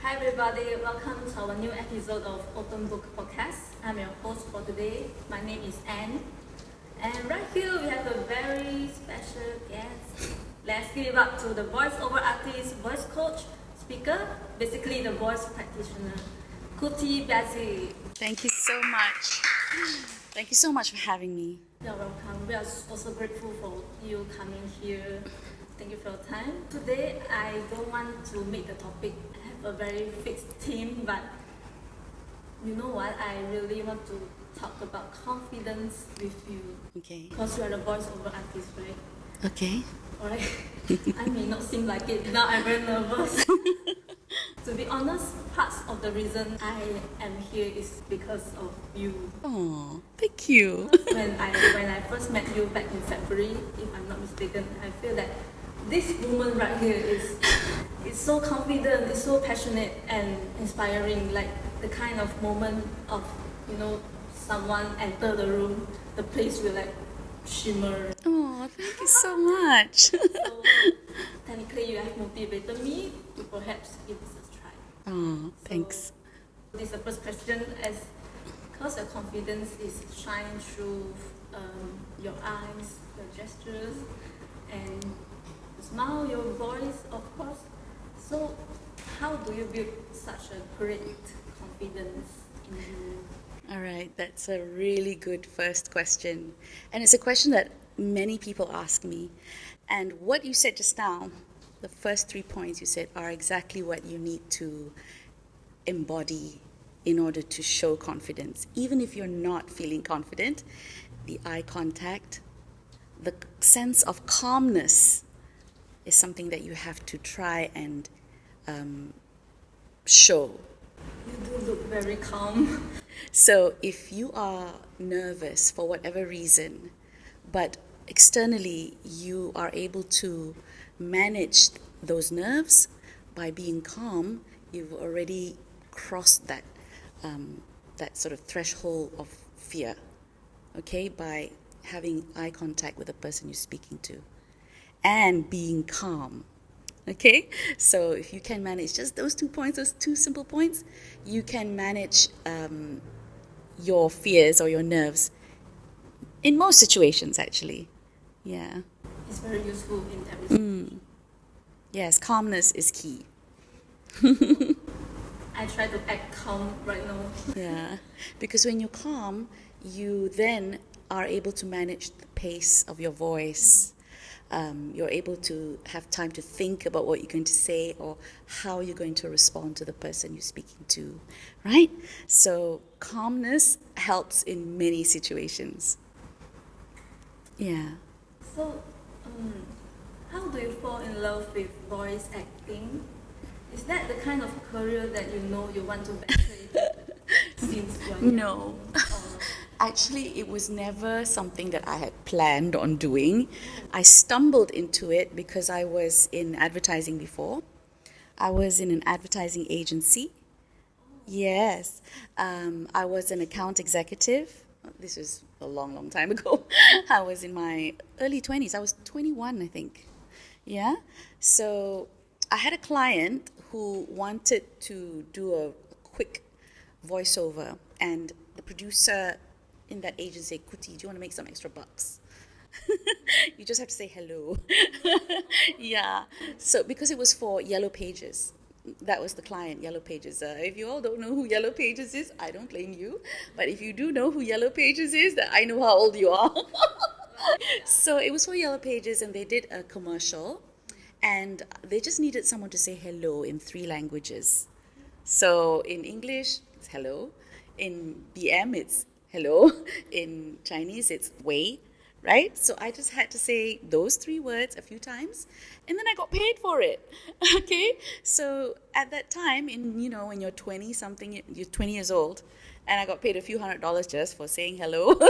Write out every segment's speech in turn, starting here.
Hi everybody, welcome to our new episode of Openbook podcast. I'm your host for today. My name is Anne. And right here we have a very special guest. Let's give it up to the voiceover artist, voice coach, speaker, basically the voice practitioner, Kuti Biazid. Thank you so much. Thank you so much for having me. You're welcome. We are also grateful for you coming here. Thank you for your time. Today, I don't want to make the topic have a very fixed theme, but you know what? I really want to talk about confidence with you. Okay. Because you are a voiceover artist, right? Okay. Alright. I may not seem like it. Now I'm very nervous. To be honest, parts of the reason I am here is because of you. Oh, thank you. When I first met you back in February, if I'm not mistaken, I feel that this woman right here is so confident, is so passionate and inspiring. Like the kind of moment of, someone enter the room, the place will like shimmer. Oh, thank you so much. So technically, you have motivated me to perhaps give this a try. Oh, thanks. So, this is the first question, as because your confidence is shine through your eyes, your gestures, and your smile, your voice, of course. So, how do you build such a great confidence in you? All right, that's a really good first question. And it's a question that many people ask me. And what you said just now, the first 3 points you said, are exactly what you need to embody in order to show confidence. Even if you're not feeling confident, the eye contact, the sense of calmness is something that you have to try and show. You do look very calm. So if you are nervous for whatever reason, but externally you are able to manage those nerves by being calm, you've already crossed that sort of threshold of fear, okay, by having eye contact with the person you're speaking to and being calm. Okay, so if you can manage just those 2 points, those 2 simple points, you can manage your fears or your nerves in most situations, actually. Yeah. It's very useful in everything. Yes, calmness is key. I try to act calm right now. Yeah, because when you're calm, you then are able to manage the pace of your voice. You're able to have time to think about what you're going to say or how you're going to respond to the person you're speaking to, right? So calmness helps in many situations. Yeah. So, how do you fall in love with voice acting? Is that the kind of career that you know you want to venture into since you're young? No. Actually, it was never something that I had planned on doing. I stumbled into it because I was in advertising before. I was in an advertising agency. Yes. I was an account executive. This was a long, long time ago. I was in my early 20s. I was 21, I think. Yeah. So I had a client who wanted to do a quick voiceover, and the producer in that agency said, Kuti, do you want to make some extra bucks? You just have to say hello. Yeah. So because it was for Yellow Pages, that was the client, Yellow Pages. If you all don't know who Yellow Pages is, I don't blame you. But if you do know who Yellow Pages is, then I know how old you are. So it was for Yellow Pages, and they did a commercial, and they just needed someone to say hello in 3 languages. So in English, it's hello. In BM, it's hello. In Chinese, it's wei, right? So I just had to say those 3 words a few times, and then I got paid for it. Okay? So at that time, when you're 20-something, you're 20 years old, and I got paid a few $100s just for saying hello.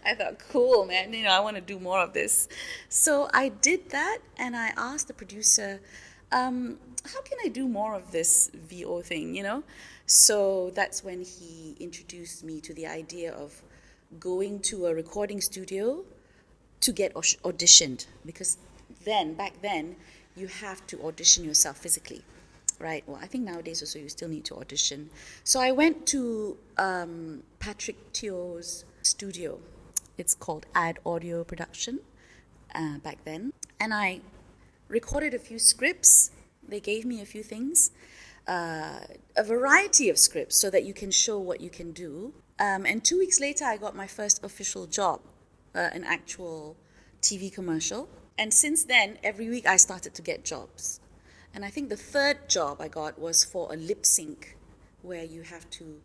I thought, cool, man, I want to do more of this. So I did that, and I asked the producer, how can I do more of this VO thing, So that's when he introduced me to the idea of going to a recording studio to get auditioned, because back then, you have to audition yourself physically, right? Well, I think nowadays also you still need to audition. So I went to Patrick Teo's studio. It's called Ad Audio Production back then. And I recorded a few scripts. They gave me a few things, a variety of scripts so that you can show what you can do. And 2 weeks later, I got my first official job, an actual TV commercial. And since then, every week I started to get jobs. And I think the third job I got was for a lip sync, where you have to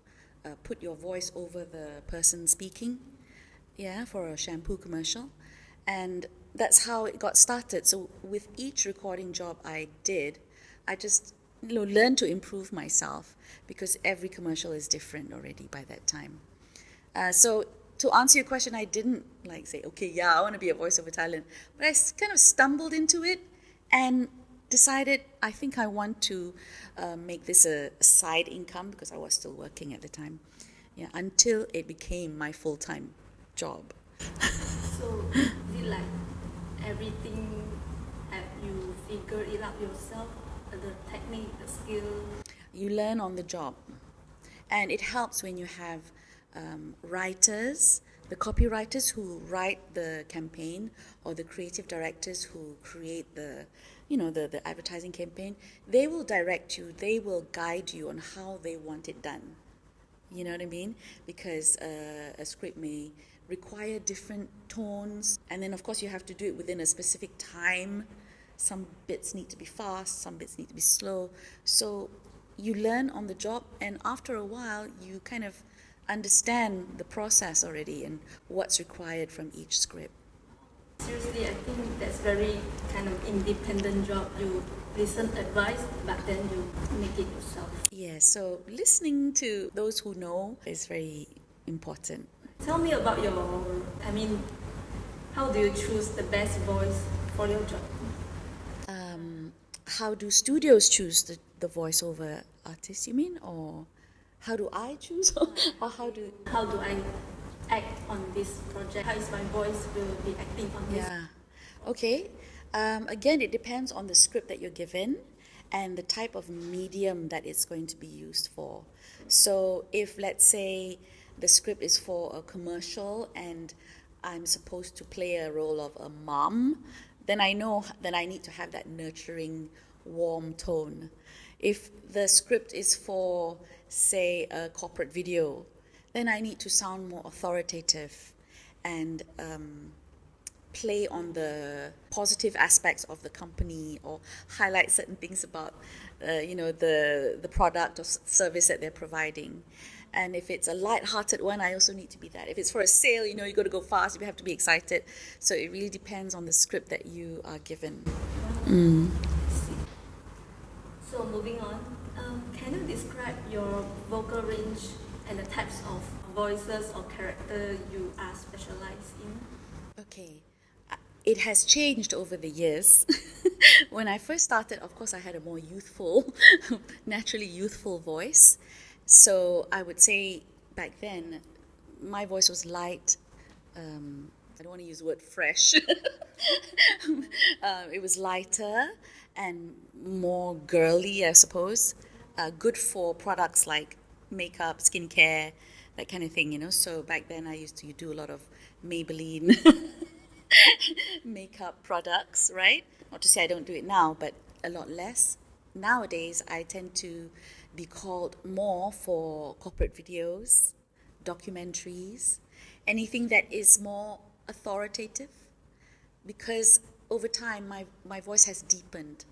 put your voice over the person speaking, for a shampoo commercial. And that's how it got started. So with each recording job I did, I just learned to improve myself, because every commercial is different already by that time. So to answer your question, I didn't say, okay, I want to be a voiceover talent. But I kind of stumbled into it and decided I think I want to make this a side income, because I was still working at the time, until it became my full-time job. So is it like everything you figure it out yourself, the technique, the skill? You learn on the job. And it helps when you have writers, the copywriters who write the campaign, or the creative directors who create the advertising campaign. They will direct you, they will guide you on how they want it done. You know what I mean? Because a script may require different tones, and then of course you have to do it within a specific time. Some bits need to be fast, some bits need to be slow. So you learn on the job, and after a while you kind of understand the process already and what's required from each script. Seriously, I think that's very kind of independent job. You listen advice, but then you make it yourself. Yeah, so listening to those who know is very important. Tell me about how do you choose the best voice for your job? How do studios choose the voiceover artist, you mean? Or how do I choose? Or how do I act on this project? How is my voice will be acting on this? Yeah. Okay. Again, it depends on the script that you're given and the type of medium that it's going to be used for. So if, let's say, the script is for a commercial and I'm supposed to play a role of a mom, then I know that I need to have that nurturing, warm tone. If the script is for, say, a corporate video, then I need to sound more authoritative and play on the positive aspects of the company, or highlight certain things about the product or service that they're providing. And if it's a light-hearted one, I also need to be that. If it's for a sale, you got to go fast, you have to be excited. So it really depends on the script that you are given. So moving on, can you describe your vocal range and the types of voices or character you are specialized in? Okay. It has changed over the years. When I first started, of course, I had a more youthful, naturally youthful voice. So I would say back then, my voice was light. I don't want to use the word fresh. It was lighter and more girly, I suppose. Good for products like makeup, skincare, that kind of thing, So back then I used to do a lot of Maybelline makeup products, right? Not to say I don't do it now, but a lot less. Nowadays, I tend to be called more for corporate videos, documentaries, anything that is more authoritative, because over time my voice has deepened.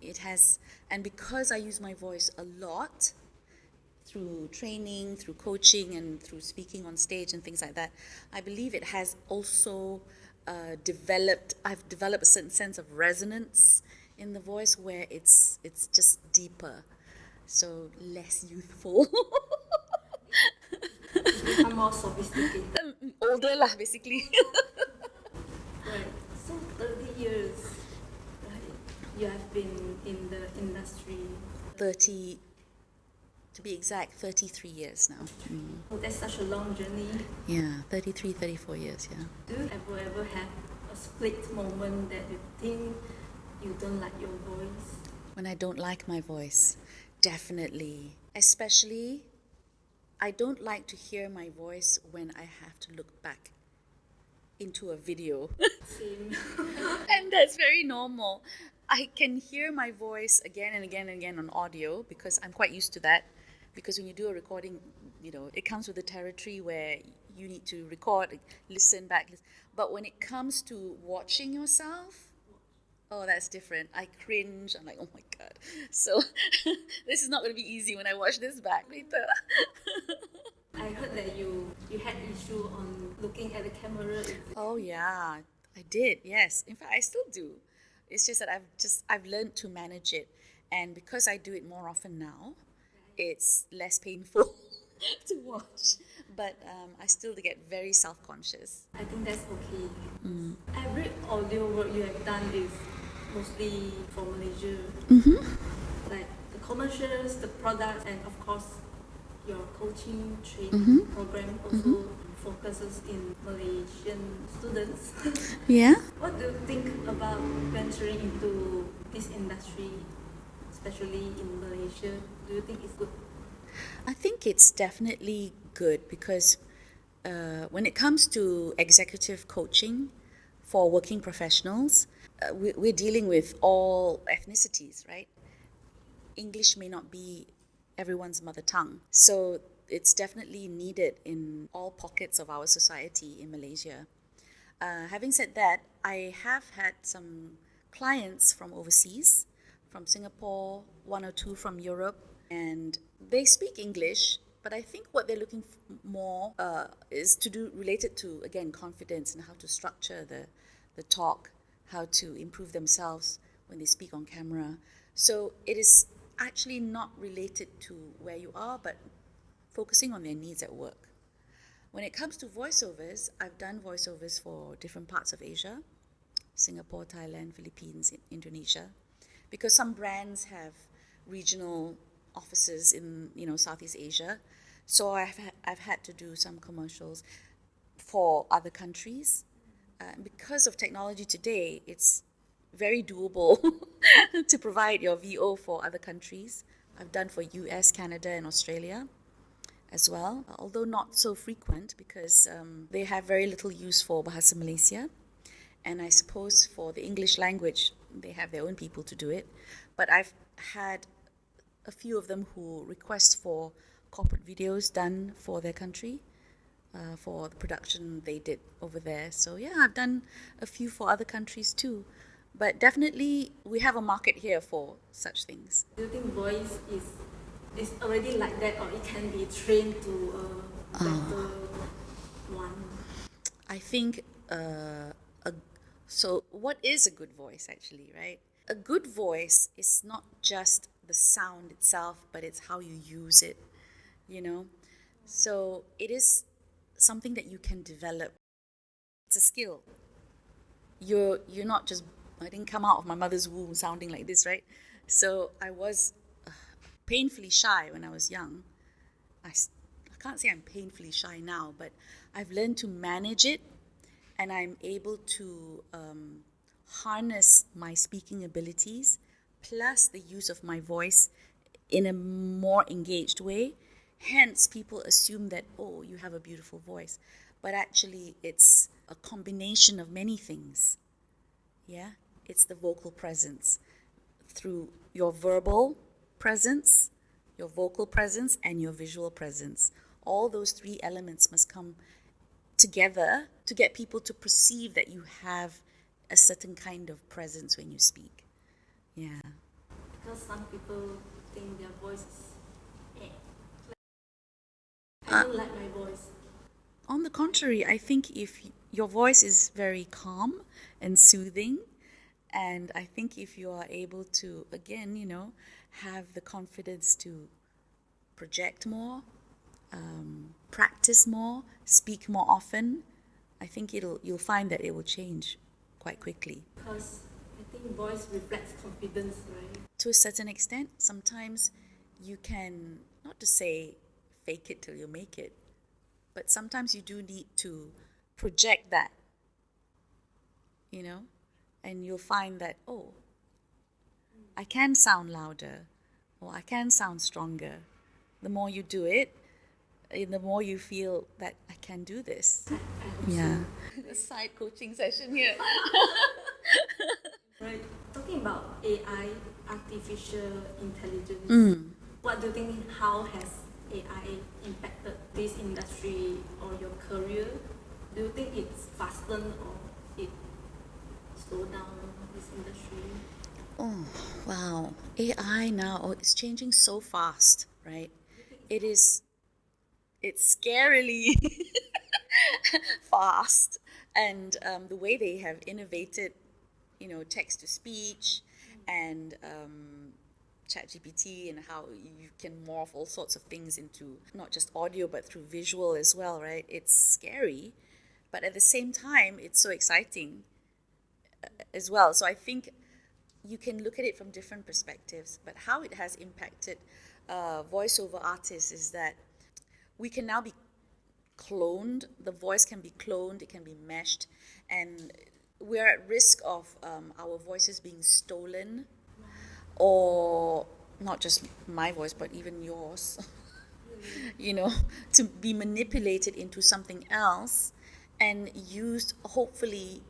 It has, and because I use my voice a lot through training, through coaching, and through speaking on stage and things like that, I believe it has also I've developed a certain sense of resonance in the voice where it's just deeper, so less youthful. It's become more sophisticated. Older lah, basically. Right. So 30 years, right? You have been in the industry. 30, to be exact, 33 years now. Oh, that's such a long journey. Yeah, 33, 34 years, yeah. Do you ever have a split moment that you think you don't like your voice? When I don't like my voice, definitely. Especially, I don't like to hear my voice when I have to look back into a video. Same. And that's very normal. I can hear my voice again and again and again on audio because I'm quite used to that. Because when you do a recording, it comes with the territory where you need to record, listen back. But when it comes to watching yourself, oh, that's different. I cringe. I'm like, oh my God. So this is not going to be easy when I watch this back later. I heard that you had issue on looking at the camera. Oh yeah, I did. Yes, in fact, I still do. It's just that I've learned to manage it, and because I do it more often now, it's less painful to watch. But I still get very self-conscious. I think that's okay. Every audio work you have done is mostly for Malaysia. Like the commercials, the products, and of course your coaching training program also focuses in Malaysian students. Yeah. What do you think about venturing into this industry, especially in Malaysia? Do you think it's good? I think it's definitely good because when it comes to executive coaching for working professionals, we're dealing with all ethnicities, right? English may not be everyone's mother tongue. So it's definitely needed in all pockets of our society in Malaysia. Having said that, I have had some clients from overseas, from Singapore, one or two from Europe, and they speak English, but I think what they're looking more is to do related to, again, confidence and how to structure the talk, how to improve themselves when they speak on camera. So it is actually not related to where you are, but focusing on their needs at work. When it comes to voiceovers, I've done voiceovers for different parts of Asia, Singapore, Thailand, Philippines, Indonesia, because some brands have regional offices in Southeast Asia. So I've had to do some commercials for other countries. Because of technology today, it's very doable to provide your VO for other countries. I've done for US, Canada, and Australia as well, although not so frequent because they have very little use for Bahasa Malaysia. And I suppose for the English language, they have their own people to do it. But I've had a few of them who request for corporate videos done for their country, for the production they did over there. So yeah, I've done a few for other countries too. But definitely, we have a market here for such things. Do you think voice is already like that, or it can be trained to a better one? I think, so what is a good voice actually, right? A good voice is not just the sound itself, but it's how you use it, So it is something that you can develop. It's a skill. You're not just, I didn't come out of my mother's womb sounding like this, right? So I was painfully shy when I was young. I can't say I'm painfully shy now, but I've learned to manage it, and I'm able to harness my speaking abilities plus the use of my voice in a more engaged way. Hence, people assume that, oh, you have a beautiful voice. But actually, it's a combination of many things. Yeah? It's the vocal presence through your verbal presence, your vocal presence, and your visual presence. All those three elements must come together to get people to perceive that you have a certain kind of presence when you speak. Yeah. Because some people think their voice is I don't like my voice. On the contrary, I think if your voice is very calm and soothing, and I think if you are able to, again, have the confidence to project more, practice more, speak more often, I think you'll find that it will change quite quickly. Because I think voice reflects confidence, right? To a certain extent, sometimes you can, not to say fake it till you make it, but sometimes you do need to project that, and you'll find that, oh, I can sound louder, or I can sound stronger. The more you do it, the more you feel that I can do this. Yeah. A side coaching session here. Right. Talking about AI, artificial intelligence, what do you think, how has AI impacted this industry or your career? Do you think it's fastened or it slowed down this industry? Oh, wow. AI now is changing so fast, right? It's scarily fast. And the way they have innovated, text to speech and ChatGPT, and how you can morph all sorts of things into not just audio but through visual as well, right? It's scary, but at the same time, it's so exciting as well. So I think you can look at it from different perspectives, but how it has impacted voiceover artists is that we can now be cloned. The voice can be cloned, it can be meshed, and we're at risk of our voices being stolen, or not just my voice, but even yours, to be manipulated into something else and used hopefully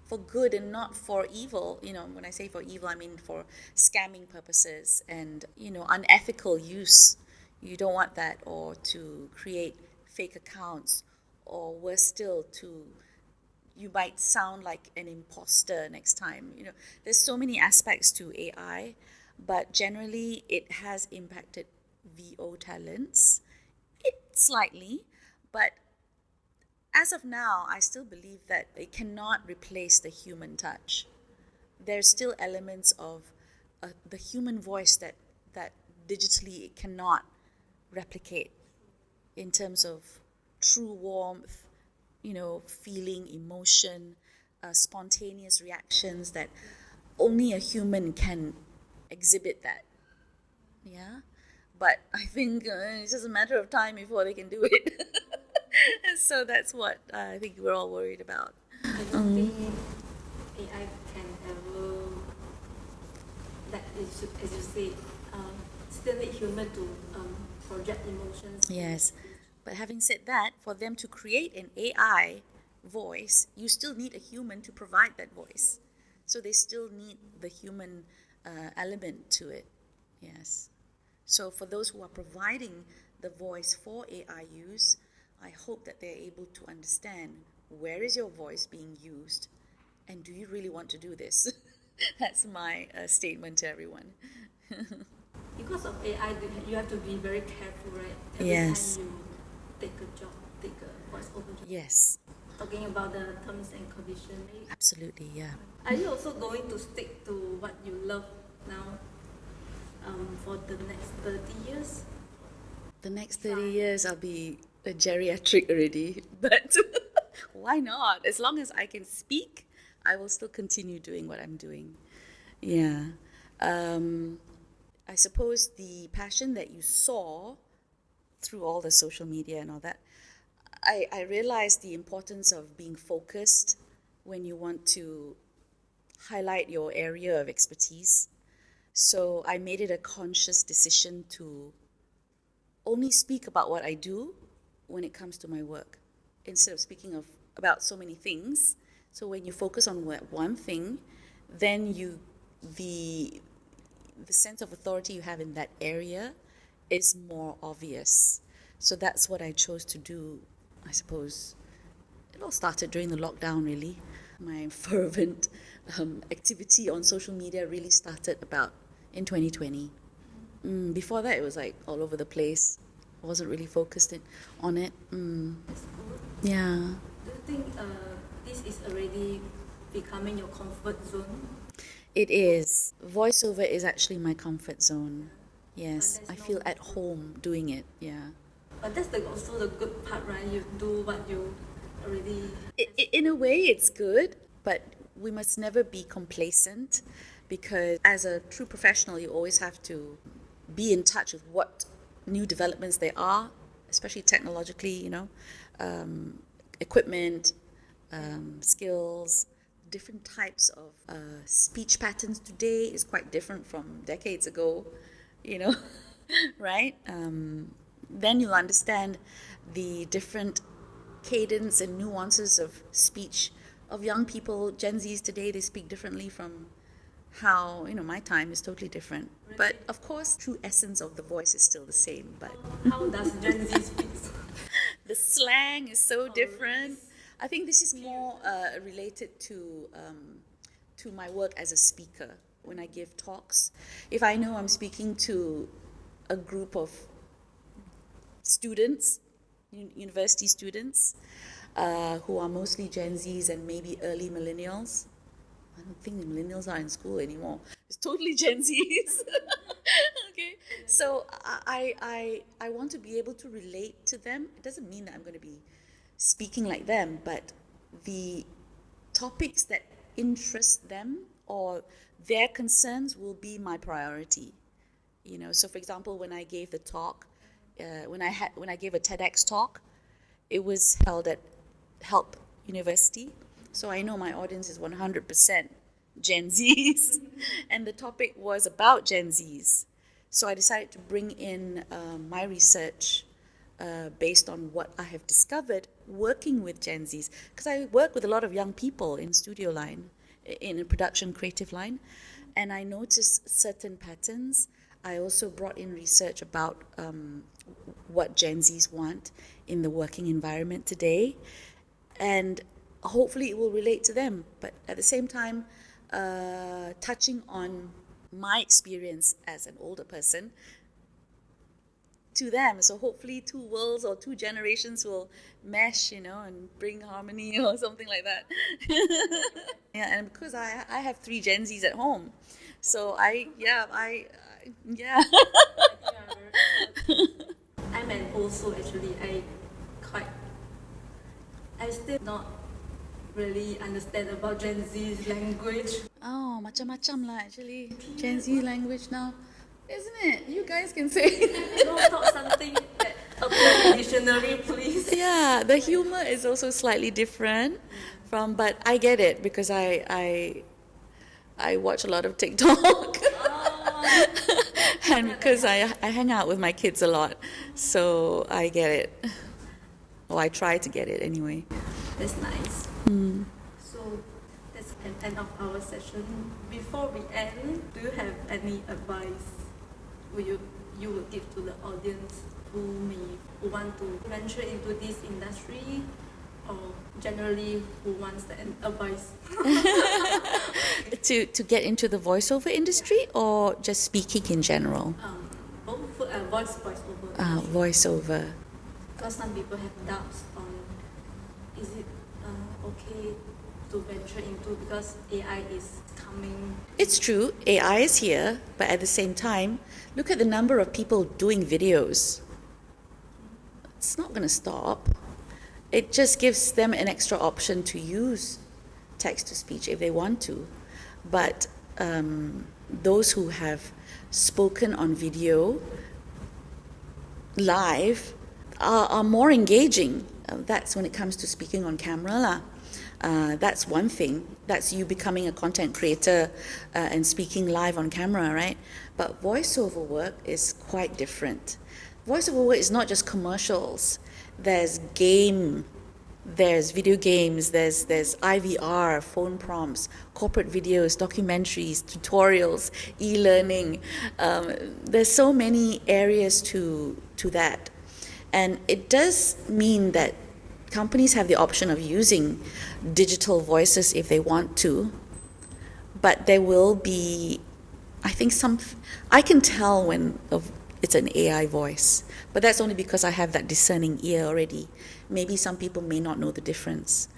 for good and not for evil. When I say for evil, I mean for scamming purposes and, unethical use. You don't want that, or to create fake accounts, or worse still, you might sound like an imposter next time. There's so many aspects to AI, but generally it has impacted VO talents slightly, but as of now, I still believe that it cannot replace the human touch. There's still elements of the human voice that digitally it cannot replicate, in terms of true warmth, feeling, emotion, spontaneous reactions that only a human can exhibit that. Yeah? But I think it's just a matter of time before they can do it. So that's what I think we're all worried about. I don't think AI can ever, as you say, still need human to project emotions. Yes. But having said that, for them to create an AI voice, you still need a human to provide that voice. So they still need the human element to it. Yes. So for those who are providing the voice for AI use, I hope that they're able to understand, where is your voice being used, and do you really want to do this? That's my statement to everyone. Because of AI, you have to be very careful, right? Every Yes. time you take a voiceover job. Yes. Talking about the terms and conditions. Absolutely, yeah. Are you also going to stick to what you love now for the next 30 years? The next 30 years, I'll be a geriatric already, but why not? As long as I can speak, I will still continue doing what I'm doing. Yeah. I suppose the passion that you saw through all the social media and all that, I realized the importance of being focused when you want to highlight your area of expertise. So I made it a conscious decision to only speak about what I do when it comes to my work, instead of speaking about so many things. So when you focus on one thing, then the sense of authority you have in that area is more obvious. So that's what I chose to do. I suppose it all started during the lockdown, really. My fervent activity on social media really started about in 2020. Before that, it was like all over the place. I wasn't really focused on it. That's good. Yeah. Do you think this is already becoming your comfort zone? It is. Voiceover is actually my comfort zone. Yes, I feel at home doing it. Yeah. But that's also the good part, right? You do what you already... In a way, it's good, but we must never be complacent, because as a true professional, you always have to be in touch with what new developments there are, especially technologically, equipment, skills, different types of speech patterns today is quite different from decades ago, you know, right? Then you'll understand the different cadence and nuances of speech of young people. Gen Zs today, they speak differently from how, my time is totally different. Really? But of course, true essence of the voice is still the same. But how does Gen Z speak? the slang is so different. I think this is more related to my work as a speaker when I give talks. If I know I'm speaking to a group of students, university students, who are mostly Gen Zs and maybe early millennials. I don't think the millennials are in school anymore. It's totally Gen Zs. Okay, so I want to be able to relate to them. It doesn't mean that I'm going to be speaking like them, but the topics that interest them or their concerns will be my priority. So for example, when I gave the talk, when I gave a TEDx talk, it was held at Help University. So I know my audience is 100% Gen Zs, and the topic was about Gen Zs. So I decided to bring in my research based on what I have discovered working with Gen Zs, because I work with a lot of young people in studio line, in a production creative line, and I noticed certain patterns. I also brought in research about what Gen Zs want in the working environment today, and hopefully it will relate to them, but at the same time touching on my experience as an older person to them. So hopefully two worlds or two generations will mesh, and bring harmony or something like that. Yeah, and because I have 3 Gen Zs at home, so yeah. I'm an also actually I still not really understand about Gen Z's language. Oh, macam-macam lah actually. Gen Z language now, isn't it? You guys can say. No, talk something that appears in dictionary, please. Yeah, the humor is also slightly different but I get it because I watch a lot of TikTok. And because I hang out with my kids a lot, so I get it. Or I try to get it anyway. That's nice. So that's the end of our session. Before we end, do you have any advice you would give to the audience who want to venture into this industry, or generally who wants the advice? To get into the voiceover industry or just speaking in general? Both voiceover. Voiceover. Because some people have doubts on is it okay to venture into, because AI is coming. It's true, AI is here, but at the same time, look at the number of people doing videos. It's not going to stop. It just gives them an extra option to use text-to-speech if they want to. But those who have spoken on video live are more engaging. That's when it comes to speaking on camera. That's one thing. That's you becoming a content creator and speaking live on camera, right? But voiceover work is quite different. Voiceover work is not just commercials. There's there's video games, there's IVR, phone prompts, corporate videos, documentaries, tutorials, e-learning. There's so many areas to that. And it does mean that companies have the option of using digital voices if they want to, but there will be, I think I can tell when it's an AI voice, but that's only because I have that discerning ear already. Maybe some people may not know the difference.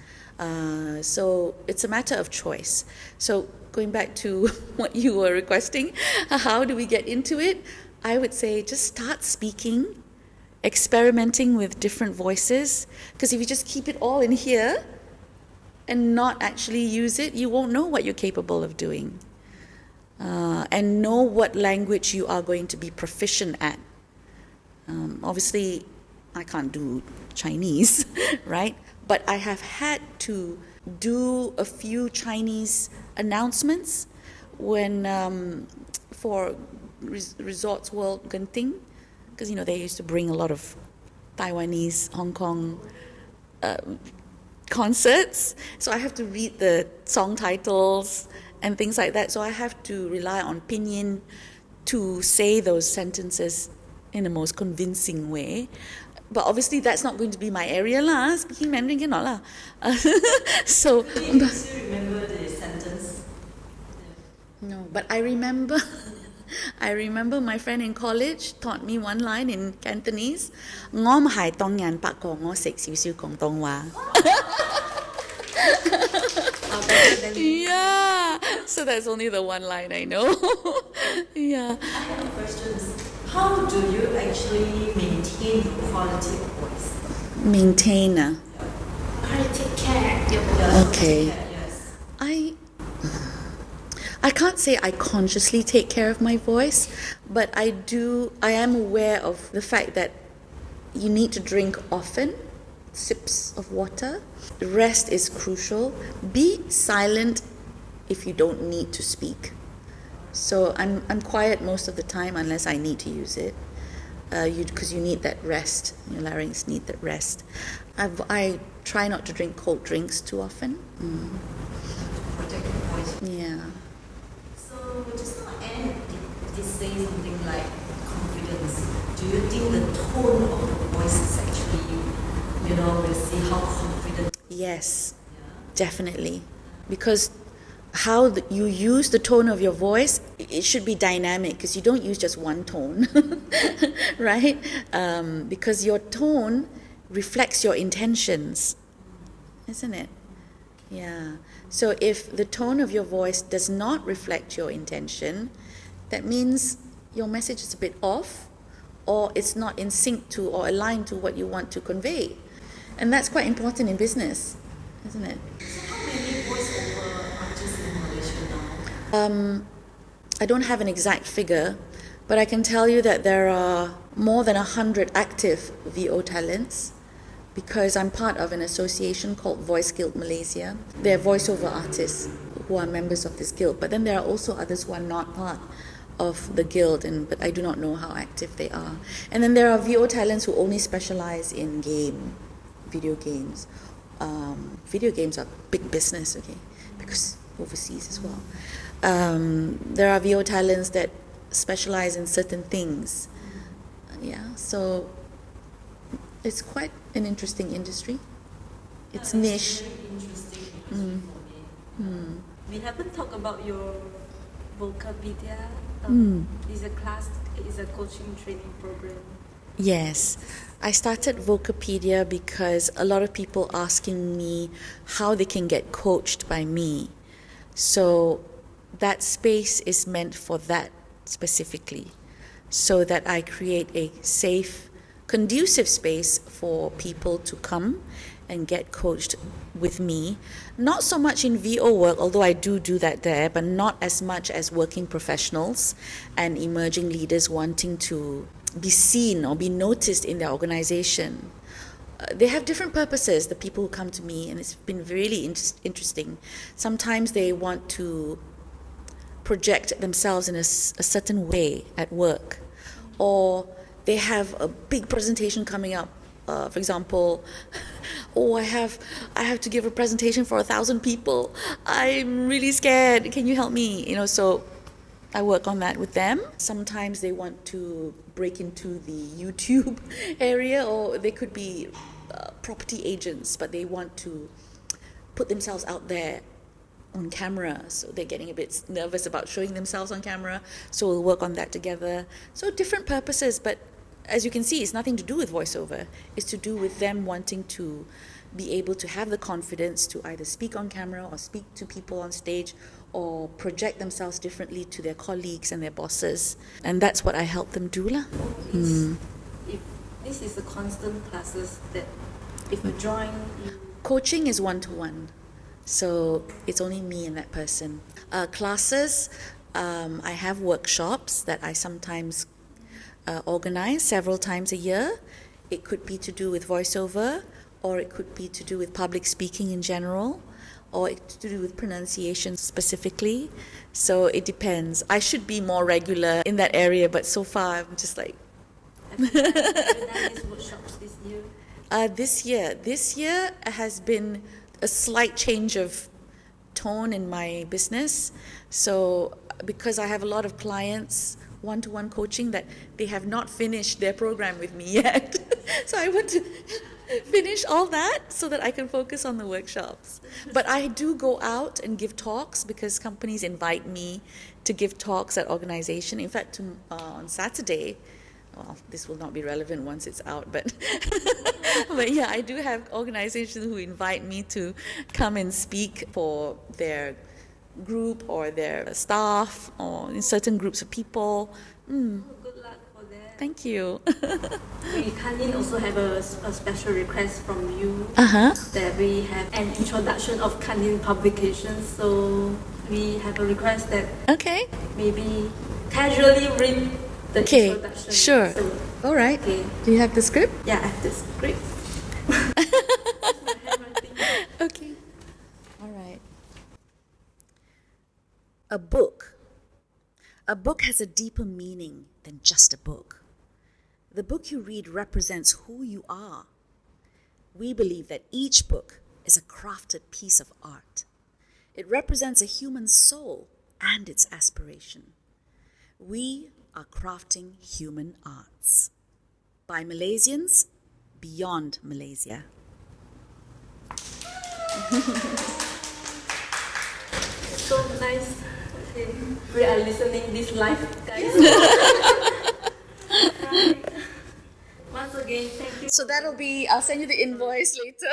So it's a matter of choice. So going back to what you were requesting, how do we get into it? I would say just start speaking, experimenting with different voices, because if you just keep it all in here and not actually use it, you won't know what you're capable of doing. And know what language you are going to be proficient at. Obviously, I can't do Chinese, right? But I have had to do a few Chinese announcements when for Resorts World Genting, because they used to bring a lot of Taiwanese, Hong Kong concerts. So I have to read the song titles and things like that. So I have to rely on pinyin to say those sentences in the most convincing way. But obviously that's not going to be my area lah. Speaking Mandarin cannot lah. So. Do you still remember the sentence? No, but I remember. I remember my friend in college taught me one line in Cantonese. 我唔係當人，不過我識少少廣東話. Yeah, so that's only the one line I know. Yeah. I have a question. How do you actually maintain the quality of voice? Maintain. How to take care of your voice. Okay. Yes. I can't say I consciously take care of my voice, but I am aware of the fact that you need to drink often, sips of water. Rest is crucial. Be silent if you don't need to speak. So I'm quiet most of the time unless I need to use it, because you need that rest. Your larynx need that rest. I try not to drink cold drinks too often. Protect your voice. Yeah. So just now Anne did say something like confidence. Do you think the tone of the voice is actually, we'll see how confident? Yes, Yeah. definitely. Because how you use the tone of your voice, it should be dynamic, because you don't use just one tone, right? Because your tone reflects your intentions, isn't it? Yeah. So if the tone of your voice does not reflect your intention, that means your message is a bit off, or it's not in sync to or aligned to what you want to convey. And that's quite important in business, isn't it? So how many voiceover artists in Malaysia now? I don't have an exact figure, but I can tell you that there are more than 100 active VO talents, because I'm part of an association called Voice Guild Malaysia. They're voiceover artists who are members of this guild, but then there are also others who are not part of the guild, but I do not know how active they are. And then there are VO talents who only specialize in video games. Video games are big business, okay, because overseas as well. There are VO talents that specialize in certain things. Yeah, so it's quite an interesting industry. It's niche. Very interesting for me. We haven't talked about your Vocopedia. Is a coaching training program. Yes, I started Vocopedia because a lot of people asking me how they can get coached by me. So that space is meant for that specifically, so that I create a safe, conducive space for people to come and get coached with me. Not so much in VO work, although I do that there, but not as much as working professionals and emerging leaders wanting to be seen or be noticed in their organization. They have different purposes, the people who come to me, and it's been really interesting. Sometimes they want to project themselves in a certain way at work, or they have a big presentation coming up. For example, I have to give a presentation for 1,000 people. I'm really scared. Can you help me? So I work on that with them. Sometimes they want to break into the YouTube area, or they could be property agents, but they want to put themselves out there on camera, so they're getting a bit nervous about showing themselves on camera, so we'll work on that together. So different purposes, but as you can see, it's nothing to do with voiceover. It's to do with them wanting to be able to have the confidence to either speak on camera or speak to people on stage, or project themselves differently to their colleagues and their bosses. And that's what I help them do lah. If this is the constant classes that if you join, Coaching is one-to-one. So it's only me and that person. Classes, I have workshops that I sometimes organize several times a year. It could be to do with voiceover, or it could be to do with public speaking in general, or to do with pronunciation specifically. So it depends. I should be more regular in that area, but so far I'm just like... Have you done these workshops this year? This year has been a slight change of tone in my business. So because I have a lot of clients, one-to-one coaching, that they have not finished their program with me yet. So I want to finish all that so that I can focus on the workshops. But I do go out and give talks because companies invite me to give talks at organization. In fact, on Saturday, well, this will not be relevant once it's out, but but yeah, I do have organizations who invite me to come and speak for their group or their staff or in certain groups of people. Good luck for that. Thank you. We Kanyin also have a special request from you Uh-huh. that we have an introduction of Kanyin Publications. So we have a request that Okay. maybe casually read the Okay, introduction. sure. So, All right. okay. Do you have the script? Yeah, I have the script. That's my handwriting. Okay. All right. A book. A book has a deeper meaning than just a book. The book you read represents who you are. We believe that each book is a crafted piece of art. It represents a human soul and its aspiration. We are crafting human arts. By Malaysians, beyond Malaysia. So nice. Okay. We are listening this live, guys. Right. Once again, thank you. So that'll be, I'll send you the invoice later.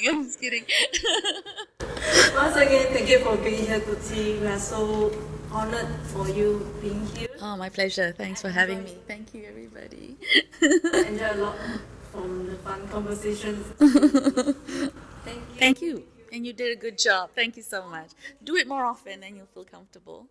I'm just kidding. Once again, thank you for being here, Kuti. We are so honored for you being here. Oh, my pleasure. Thanks for having me. Thank you, everybody. I enjoy a lot from the fun conversations. Thank you. Thank you. And you did a good job. Thank you so much. Do it more often and you'll feel comfortable.